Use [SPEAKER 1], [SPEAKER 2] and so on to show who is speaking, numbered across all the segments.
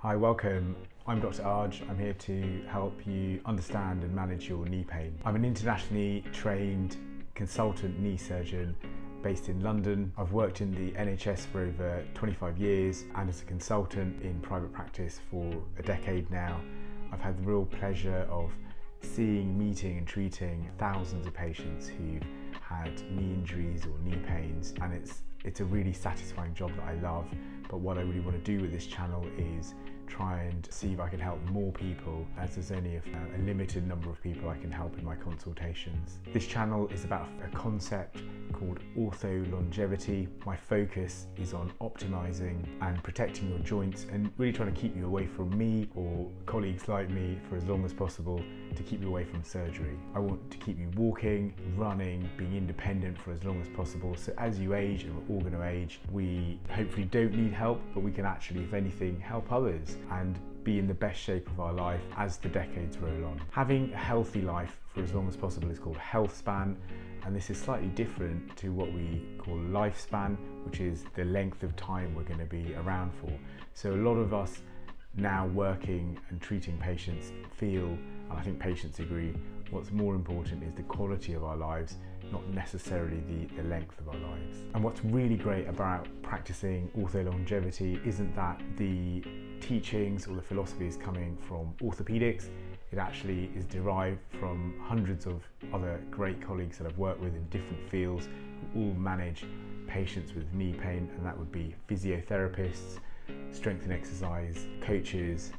[SPEAKER 1] Hi, welcome. I'm Dr. Arj. I'm here to help you understand and manage your knee pain. I'm an internationally trained consultant knee surgeon based in London. I've worked in the NHS for over 25 years and as a consultant in private practice for a decade now. I've had the real pleasure of seeing, meeting and treating thousands of patients who've had knee injuries or knee pains, and it's a really satisfying job that I love. But what I really want to do with this channel is try and see if I can help more people, as there's only a limited number of people I can help in my consultations. This channel is about a concept called OrthoLongevity. My focus is on optimizing and protecting your joints and really trying to keep you away from me or colleagues like me for as long as possible, to keep you away from surgery. I want to keep you walking, running, being independent for as long as possible, so as you age, and we're all going to age, we hopefully don't need help, but we can actually, if anything, help others and be in the best shape of our life as the decades roll on. Having a healthy life for as long as possible is called health span, and this is slightly different to what we call lifespan, which is the length of time we're going to be around for. So a lot of us now working and treating patients feel, and I think patients agree, what's more important is the quality of our lives, not necessarily the length of our lives. And what's really great about practicing OrthoLongevity isn't that the teachings or the philosophy is coming from orthopedics. It actually is derived from hundreds of other great colleagues that I've worked with in different fields who all manage patients with knee pain, and that would be physiotherapists, strength and exercise coaches,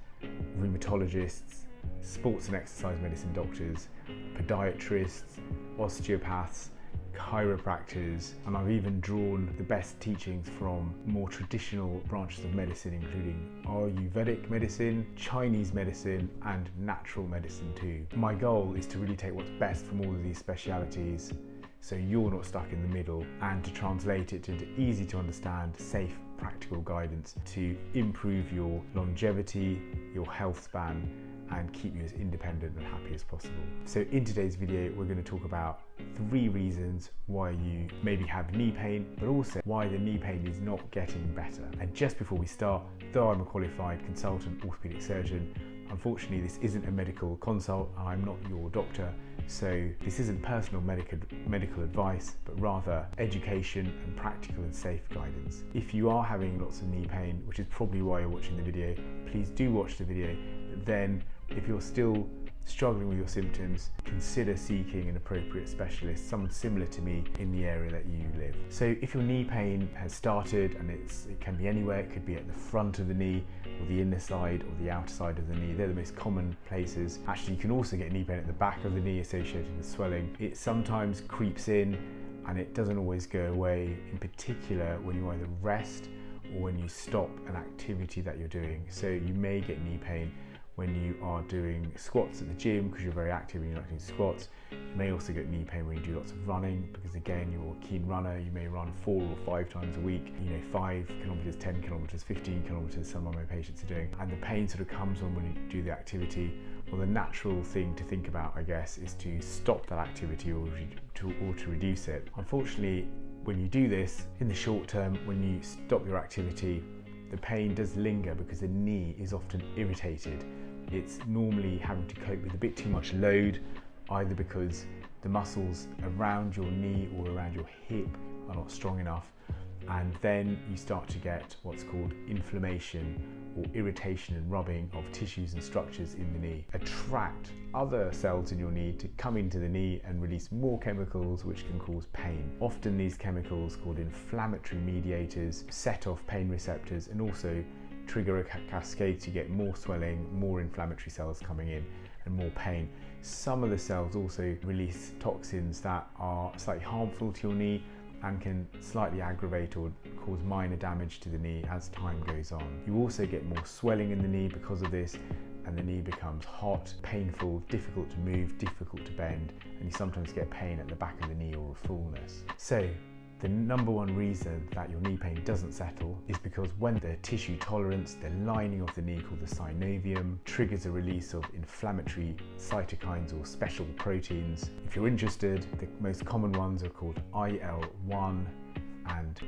[SPEAKER 1] rheumatologists, sports and exercise medicine doctors, podiatrists, osteopaths, chiropractors, and I've even drawn the best teachings from more traditional branches of medicine, including Ayurvedic medicine, Chinese medicine, and natural medicine too. My goal is to really take what's best from all of these specialities, so you're not stuck in the middle, and to translate it into easy to understand, safe, practical guidance to improve your longevity, your health span, and keep you as independent and happy as possible. So in today's video, we're going to talk about 3 reasons why you maybe have knee pain, but also why the knee pain is not getting better. And just before we start, though I'm a qualified consultant orthopaedic surgeon, unfortunately this isn't a medical consult and I'm not your doctor, so this isn't personal medical advice, but rather education and practical and safe guidance. If you are having lots of knee pain, which is probably why you're watching the video, please do watch the video. But then if you're still struggling with your symptoms, consider seeking an appropriate specialist, someone similar to me in the area that you live. So if your knee pain has started, and it can be anywhere, it could be at the front of the knee or the inner side or the outer side of the knee. They're the most common places. Actually, you can also get knee pain at the back of the knee associated with swelling. It sometimes creeps in and it doesn't always go away, in particular when you either rest or when you stop an activity that you're doing. So you may get knee pain when you are doing squats at the gym because you're very active and you're not doing squats. You may also get knee pain when you do lots of running, because again, you're a keen runner. You may run 4 or 5 times a week, 5 kilometers, 10 kilometers, 15 kilometers, some of my patients are doing, and the pain sort of comes on when you do the activity. Well, the natural thing to think about, I guess, is to stop that activity or to reduce it. Unfortunately, when you do this in the short term, when you stop your activity, the pain does linger because the knee is often irritated. It's normally having to cope with a bit too much load, either because the muscles around your knee or around your hip are not strong enough, and then you start to get what's called inflammation or irritation and rubbing of tissues and structures in the knee. Attract other cells in your knee to come into the knee and release more chemicals which can cause pain. Often these chemicals, called inflammatory mediators, set off pain receptors and also trigger a cascade, so you get more swelling, more inflammatory cells coming in and more pain. Some of the cells also release toxins that are slightly harmful to your knee and can slightly aggravate or cause minor damage to the knee as time goes on. You also get more swelling in the knee because of this, and the knee becomes hot, painful, difficult to move, difficult to bend, and you sometimes get pain at the back of the knee or a fullness. So the number one reason that your knee pain doesn't settle is because when the tissue tolerance, the lining of the knee called the synovium, triggers a release of inflammatory cytokines or special proteins. If you're interested, the most common ones are called IL-1 and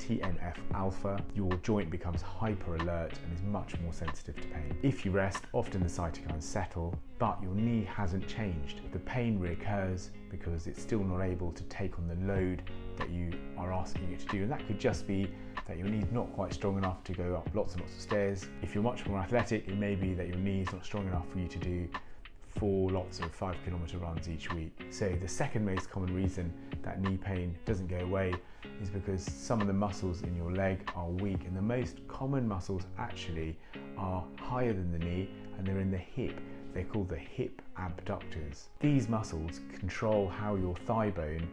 [SPEAKER 1] TNF-alpha, your joint becomes hyper alert and is much more sensitive to pain. If you rest, often the cytokines settle, but your knee hasn't changed. The pain reoccurs because it's still not able to take on the load that you are asking it to do, and that could just be that your knee's not quite strong enough to go up lots and lots of stairs. If you're much more athletic, it may be that your knee's not strong enough for you to do 4 lots of 5-kilometer runs each week. So the second most common reason that knee pain doesn't go away is because some of the muscles in your leg are weak, and the most common muscles actually are higher than the knee, and they're in the hip. They're called the hip abductors. These muscles control how your thigh bone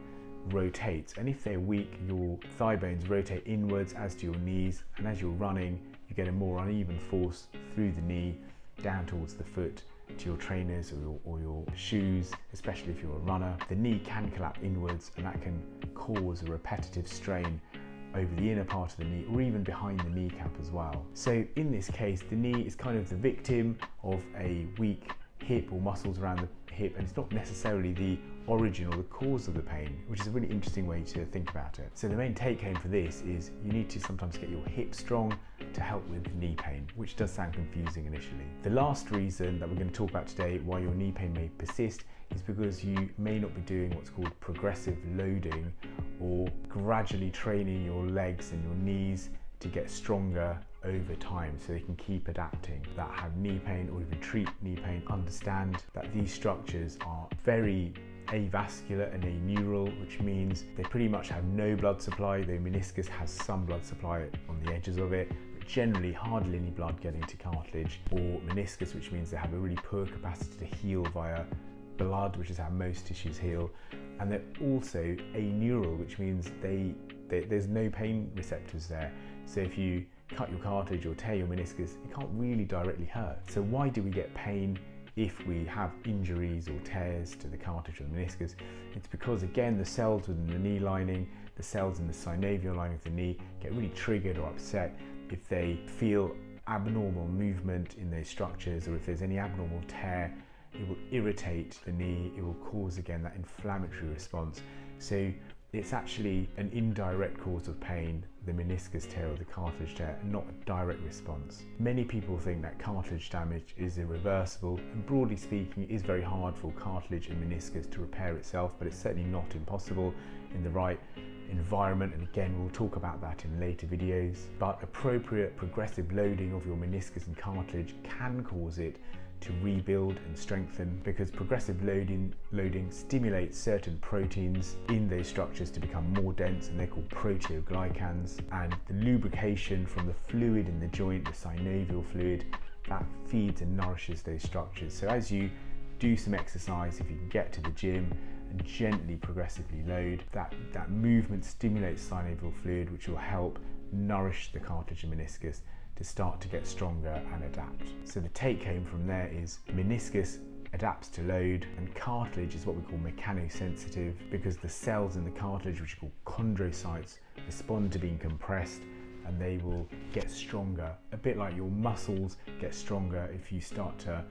[SPEAKER 1] rotates, and if they're weak, your thigh bones rotate inwards as do your knees, and as you're running you get a more uneven force through the knee down towards the foot to your trainers or your shoes, especially if you're a runner. The knee can collapse inwards, and that can cause a repetitive strain over the inner part of the knee or even behind the kneecap as well. So in this case, the knee is kind of the victim of a weak hip or muscles around the hip, and it's not necessarily the origin or the cause of the pain, which is a really interesting way to think about it. So the main take home for this is you need to sometimes get your hip strong to help with knee pain, which does sound confusing initially. The last reason that we're going to talk about today why your knee pain may persist is because you may not be doing what's called progressive loading, or gradually training your legs and your knees to get stronger over time so they can keep adapting. That have knee pain or even treat knee pain understand that these structures are very avascular and aneural, which means they pretty much have no blood supply, though meniscus has some blood supply on the edges of it, but generally hardly any blood getting to cartilage or meniscus, which means they have a really poor capacity to heal via blood, which is how most tissues heal. And they're also aneural, which means there's no pain receptors there. So if you cut your cartilage or tear your meniscus, it can't really directly hurt. So why do we get pain if we have injuries or tears to the cartilage or the meniscus? It's because, again, the cells within the knee lining, the cells in the synovial lining of the knee get really triggered or upset if they feel abnormal movement in those structures, or if there's any abnormal tear. It will irritate the knee, it will cause, again, that inflammatory response. So it's actually an indirect cause of pain, the meniscus tear or the cartilage tear, and not a direct response. Many people think that cartilage damage is irreversible, and broadly speaking, it is very hard for cartilage and meniscus to repair itself, but it's certainly not impossible in the right environment, and again, we'll talk about that in later videos. But appropriate progressive loading of your meniscus and cartilage can cause it to rebuild and strengthen, because progressive loading stimulates certain proteins in those structures to become more dense, and they're called proteoglycans, and the lubrication from the fluid in the joint, the synovial fluid, that feeds and nourishes those structures. So as you do some exercise, if you can get to the gym and gently progressively load, that movement stimulates synovial fluid, which will help nourish the cartilage and meniscus to start to get stronger and adapt. So the take home from there is meniscus adapts to load, and cartilage is what we call mechanosensitive, because the cells in the cartilage, which are called chondrocytes, respond to being compressed, and they will get stronger, a bit like your muscles get stronger if you start to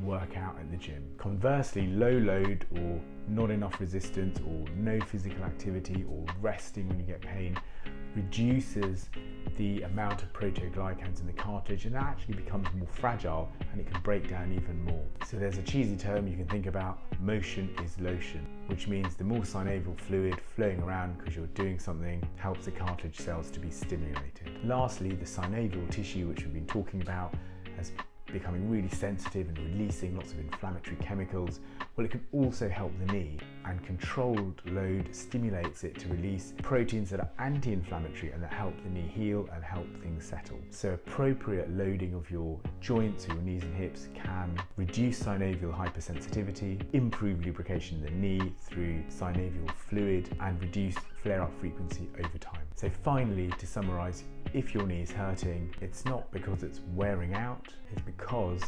[SPEAKER 1] work out at the gym. Conversely, low load or not enough resistance or no physical activity or resting when you get pain reduces the amount of proteoglycans in the cartilage, and that actually becomes more fragile and it can break down even more. So there's a cheesy term you can think about: motion is lotion, which means the more synovial fluid flowing around because you're doing something helps the cartilage cells to be stimulated. Lastly, the synovial tissue, which we've been talking about, as becoming really sensitive and releasing lots of inflammatory chemicals, well, it can also help the knee, and controlled load stimulates it to release proteins that are anti-inflammatory and that help the knee heal and help things settle. So appropriate loading of your joints or your knees and hips can reduce synovial hypersensitivity, improve lubrication in the knee through synovial fluid, and reduce flare-up frequency over time. So finally, to summarize, if your knee is hurting, it's not because it's wearing out, it's because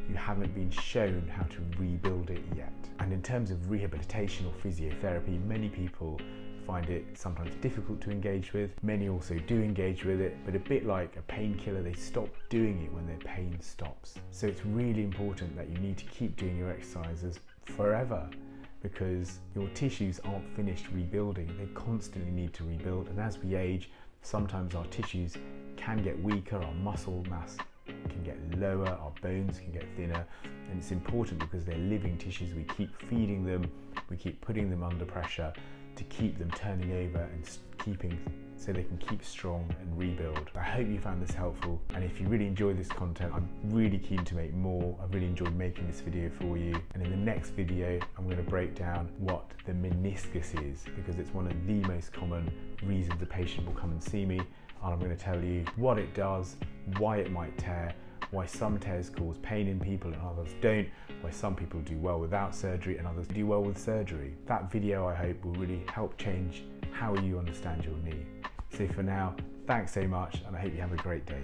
[SPEAKER 1] you haven't been shown how to rebuild it yet. And in terms of rehabilitation or physiotherapy, many people find it sometimes difficult to engage with. Many also do engage with it, but a bit like a painkiller, they stop doing it when their pain stops. So it's really important that you need to keep doing your exercises forever, because your tissues aren't finished rebuilding. They constantly need to rebuild, and as we age, Sometimes our tissues can get weaker, our muscle mass can get lower, our bones can get thinner, and it's important because they're living tissues. We keep feeding them, we keep putting them under pressure to keep them turning over and keeping so they can keep strong and rebuild. I hope you found this helpful, and if you really enjoy this content, I'm really keen to make more. I've really enjoyed making this video for you, and in the next video I'm going to break down what the meniscus is, because it's one of the most common reasons a patient will come and see me, and I'm going to tell you what it does, why it might tear, why some tears cause pain in people and others don't, why some people do well without surgery and others do well with surgery. That video, I hope, will really help change how you understand your knee. So for now, thanks so much, and I hope you have a great day.